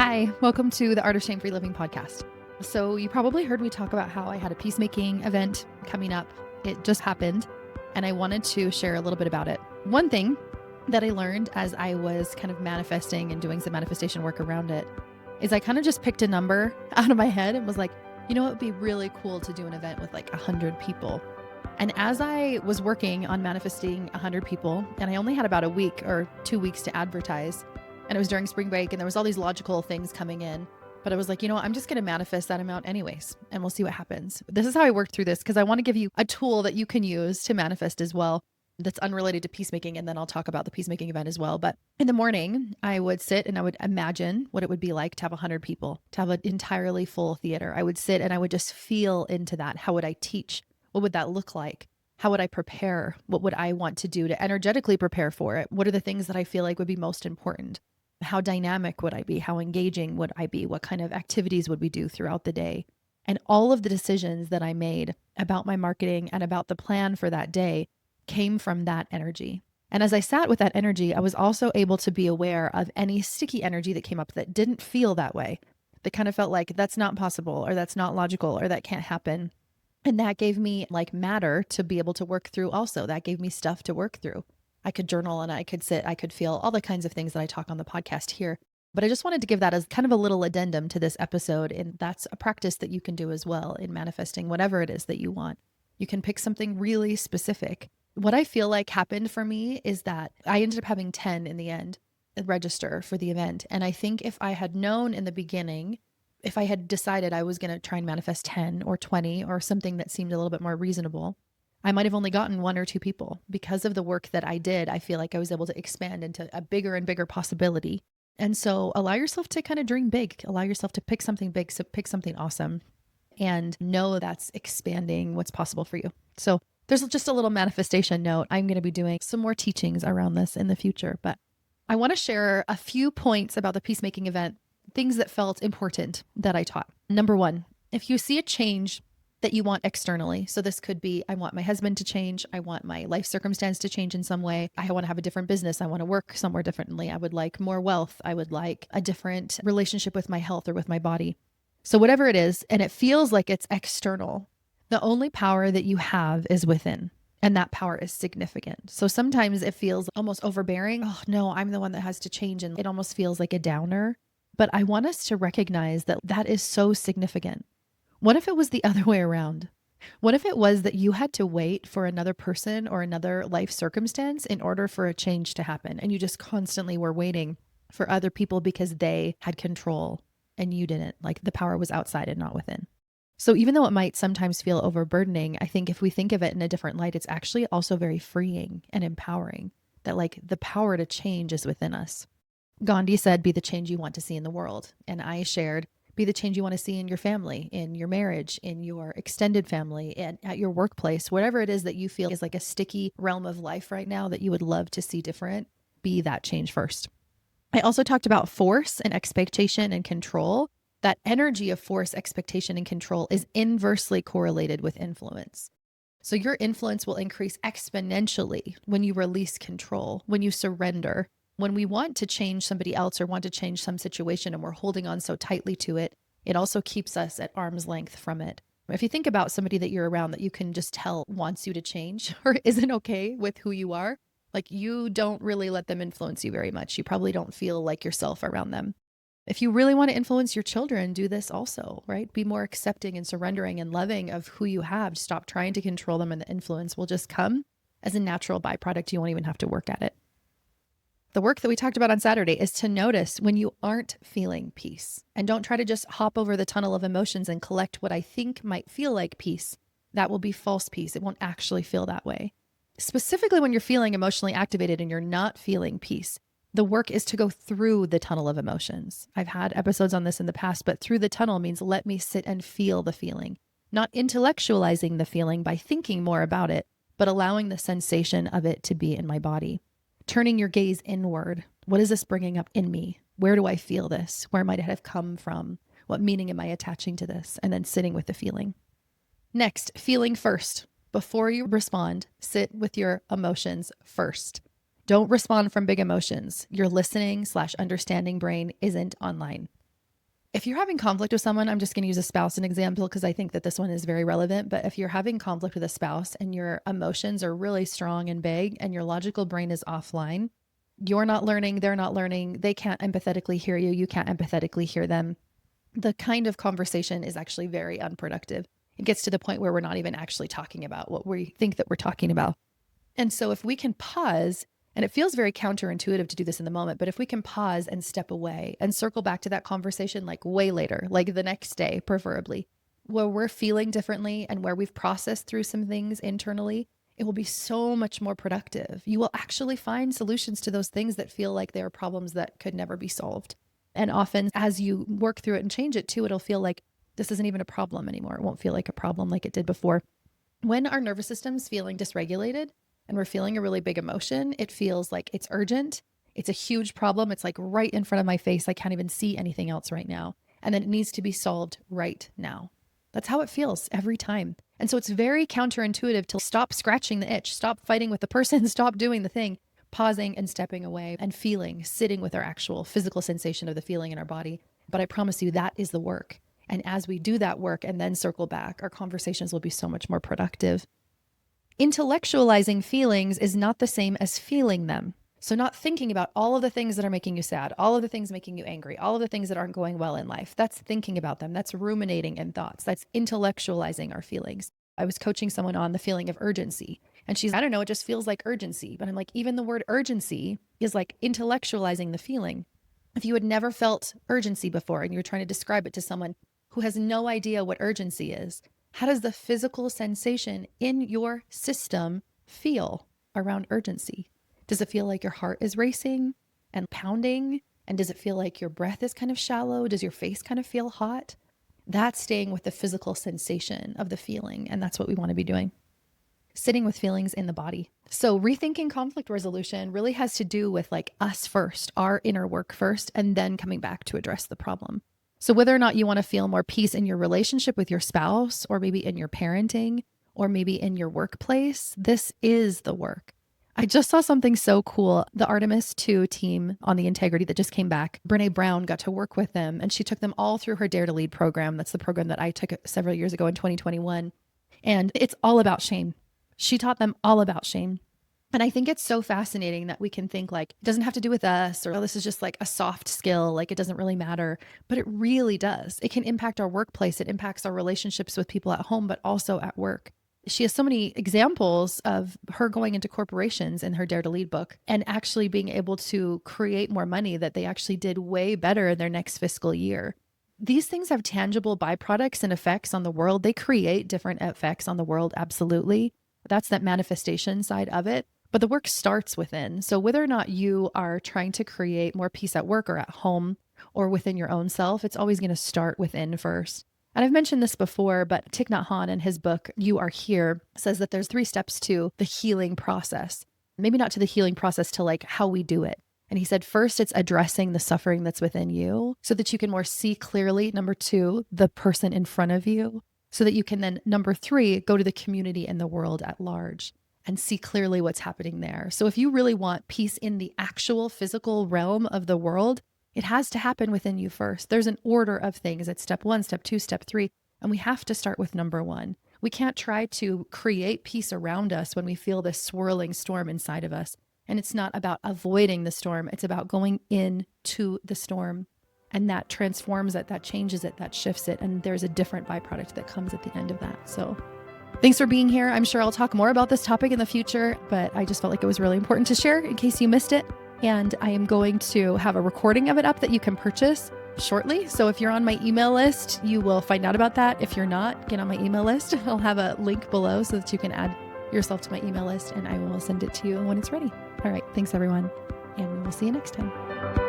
Hi, welcome to the Art of Shame-Free Living podcast. So you probably heard me talk about how I had a peacemaking event coming up. It just happened, and I wanted to share a little bit about it. One thing that I learned as I was kind of manifesting and doing some manifestation work around it is I kind of just picked a number out of my head and was like, you know, it would be really cool to do an event with like 100 people. And as I was working on manifesting 100 people, and I only had about a week or 2 weeks to advertise, and it was during spring break and there was all these logical things coming in, but I was like, you know what, I'm just going to manifest that amount anyways, and we'll see what happens. This is how I worked through this because I want to give you a tool that you can use to manifest as well that's unrelated to peacemaking. And then I'll talk about the peacemaking event as well. But in the morning, I would sit and I would imagine what it would be like to have 100 people, to have an entirely full theater. I would sit and I would just feel into that. How would I teach? What would that look like? How would I prepare? What would I want to do to energetically prepare for it? What are the things that I feel like would be most important? How dynamic would I be? How engaging would I be? What kind of activities would we do throughout the day? And all of the decisions that I made about my marketing and about the plan for that day came from that energy. And as I sat with that energy, I was also able to be aware of any sticky energy that came up that didn't feel that way, that kind of felt like that's not possible, or that's not logical, or that can't happen. And that gave me like matter to be able to work through also. That gave me stuff to work through. I could journal and I could sit, I could feel all the kinds of things that I talk on the podcast here. But I just wanted to give that as kind of a little addendum to this episode. And that's a practice that you can do as well in manifesting whatever it is that you want. You can pick something really specific. What I feel like happened for me is that I ended up having 10 in the end register for the event. And I think if I had known in the beginning, if I had decided I was going to try and manifest 10 or 20 or something that seemed a little bit more reasonable, I might have only gotten 1 or 2 people. Because of the work that I did, I feel like I was able to expand into a bigger and bigger possibility. And so allow yourself to kind of dream big, allow yourself to pick something big, so pick something awesome, and know that's expanding what's possible for you. So there's just a little manifestation note. I'm going to be doing some more teachings around this in the future, but I want to share a few points about the peacemaking event, things that felt important that I taught. Number 1, if you see a change that you want externally. So this could be, I want my husband to change. I want my life circumstance to change in some way. I want to have a different business. I want to work somewhere differently. I would like more wealth. I would like a different relationship with my health or with my body. So whatever it is, and it feels like it's external, the only power that you have is within. And that power is significant. So sometimes it feels almost overbearing. Oh no, I'm the one that has to change. And it almost feels like a downer. But I want us to recognize that that is so significant. What if it was the other way around? What if it was that you had to wait for another person or another life circumstance in order for a change to happen? And you just constantly were waiting for other people because they had control and you didn't. Like the power was outside and not within. So even though it might sometimes feel overburdening, I think if we think of it in a different light, it's actually also very freeing and empowering, that like the power to change is within us. Gandhi said, be the change you want to see in the world. And I shared, be the change you want to see in your family, in your marriage, in your extended family, and at your workplace, whatever it is that you feel is like a sticky realm of life right now that you would love to see different, be that change first. I also talked about force and expectation and control. That energy of force, expectation, and control is inversely correlated with influence. So your influence will increase exponentially when you release control, when you surrender. When we want to change somebody else or want to change some situation and we're holding on so tightly to it, it also keeps us at arm's length from it. If you think about somebody that you're around that you can just tell wants you to change or isn't okay with who you are, like you don't really let them influence you very much. You probably don't feel like yourself around them. If you really want to influence your children, do this also, right? Be more accepting and surrendering and loving of who you have. Stop trying to control them, and the influence will just come as a natural byproduct. You won't even have to work at it. The work that we talked about on Saturday is to notice when you aren't feeling peace, and don't try to just hop over the tunnel of emotions and collect what I think might feel like peace. That will be false peace. It won't actually feel that way. Specifically when you're feeling emotionally activated and you're not feeling peace, the work is to go through the tunnel of emotions. I've had episodes on this in the past, but through the tunnel means let me sit and feel the feeling, not intellectualizing the feeling by thinking more about it, but allowing the sensation of it to be in my body. Turning your gaze inward. What is this bringing up in me? Where do I feel this? Where might it have come from? What meaning am I attaching to this? And then sitting with the feeling. Next, feeling first. Before you respond, sit with your emotions first. Don't respond from big emotions. Your listening/understanding brain isn't online. If you're having conflict with someone, I'm just going to use a spouse as an example because I think that this one is very relevant. But if you're having conflict with a spouse and your emotions are really strong and big and your logical brain is offline, you're not learning, they're not learning, they can't empathetically hear you, you can't empathetically hear them. The kind of conversation is actually very unproductive. It gets to the point where we're not even actually talking about what we think that we're talking about. And so if we can pause, and it feels very counterintuitive to do this in the moment, but if we can pause and step away and circle back to that conversation like way later, like the next day, preferably, where we're feeling differently and where we've processed through some things internally, it will be so much more productive. You will actually find solutions to those things that feel like they are problems that could never be solved. And often as you work through it and change it too, it'll feel like this isn't even a problem anymore. It won't feel like a problem like it did before. When our nervous system's feeling dysregulated and we're feeling a really big emotion, it feels like it's urgent. It's a huge problem. It's like right in front of my face. I can't even see anything else right now. And then it needs to be solved right now. That's how it feels every time. And so it's very counterintuitive to stop scratching the itch, stop fighting with the person, stop doing the thing, pausing and stepping away and feeling, sitting with our actual physical sensation of the feeling in our body. But I promise you that is the work. And as we do that work and then circle back, our conversations will be so much more productive. Intellectualizing feelings is not the same as feeling them. So not thinking about all of the things that are making you sad, all of the things making you angry, all of the things that aren't going well in life. That's thinking about them. That's ruminating in thoughts. That's intellectualizing our feelings. I was coaching someone on the feeling of urgency. And she's, I don't know, it just feels like urgency. But I'm like, even the word urgency is like intellectualizing the feeling. If you had never felt urgency before and you're trying to describe it to someone who has no idea what urgency is, how does the physical sensation in your system feel around urgency? Does it feel like your heart is racing and pounding? And does it feel like your breath is kind of shallow? Does your face kind of feel hot? That's staying with the physical sensation of the feeling. And that's what we want to be doing. Sitting with feelings in the body. So rethinking conflict resolution really has to do with like us first, our inner work first, and then coming back to address the problem. So whether or not you want to feel more peace in your relationship with your spouse, or maybe in your parenting, or maybe in your workplace, this is the work. I just saw something so cool. The Artemis 2 team on the Integrity that just came back, Brene Brown got to work with them and she took them all through her Dare to Lead program. That's the program that I took several years ago in 2021. And it's all about shame. She taught them all about shame. And I think it's so fascinating that we can think like, it doesn't have to do with us, or oh, this is just like a soft skill, like it doesn't really matter, but it really does. It can impact our workplace. It impacts our relationships with people at home, but also at work. She has so many examples of her going into corporations in her Dare to Lead book and actually being able to create more money that they actually did way better in their next fiscal year. These things have tangible byproducts and effects on the world. They create different effects on the world, absolutely. That's that manifestation side of it. But the work starts within. So whether or not you are trying to create more peace at work or at home or within your own self, it's always going to start within first. And I've mentioned this before, but Thich Nhat Hanh in his book, You Are Here, says that there's 3 steps to the healing process. Maybe not to the healing process, to like how we do it. And he said, first, it's addressing the suffering that's within you so that you can more see clearly. Number 2, the person in front of you, so that you can then, number 3, go to the community and the world at large and see clearly what's happening there. So if you really want peace in the actual physical realm of the world, it has to happen within you first. There's an order of things. It's step 1, step 2, step 3. And we have to start with number 1. We can't try to create peace around us when we feel this swirling storm inside of us. And it's not about avoiding the storm. It's about going into the storm. And that transforms it, that changes it, that shifts it. And there's a different byproduct that comes at the end of that. So thanks for being here. I'm sure I'll talk more about this topic in the future, but I just felt like it was really important to share in case you missed it. And I am going to have a recording of it up that you can purchase shortly. So if you're on my email list, you will find out about that. If you're not, get on my email list. I'll have a link below so that you can add yourself to my email list and I will send it to you when it's ready. All right. Thanks, everyone. And we'll see you next time.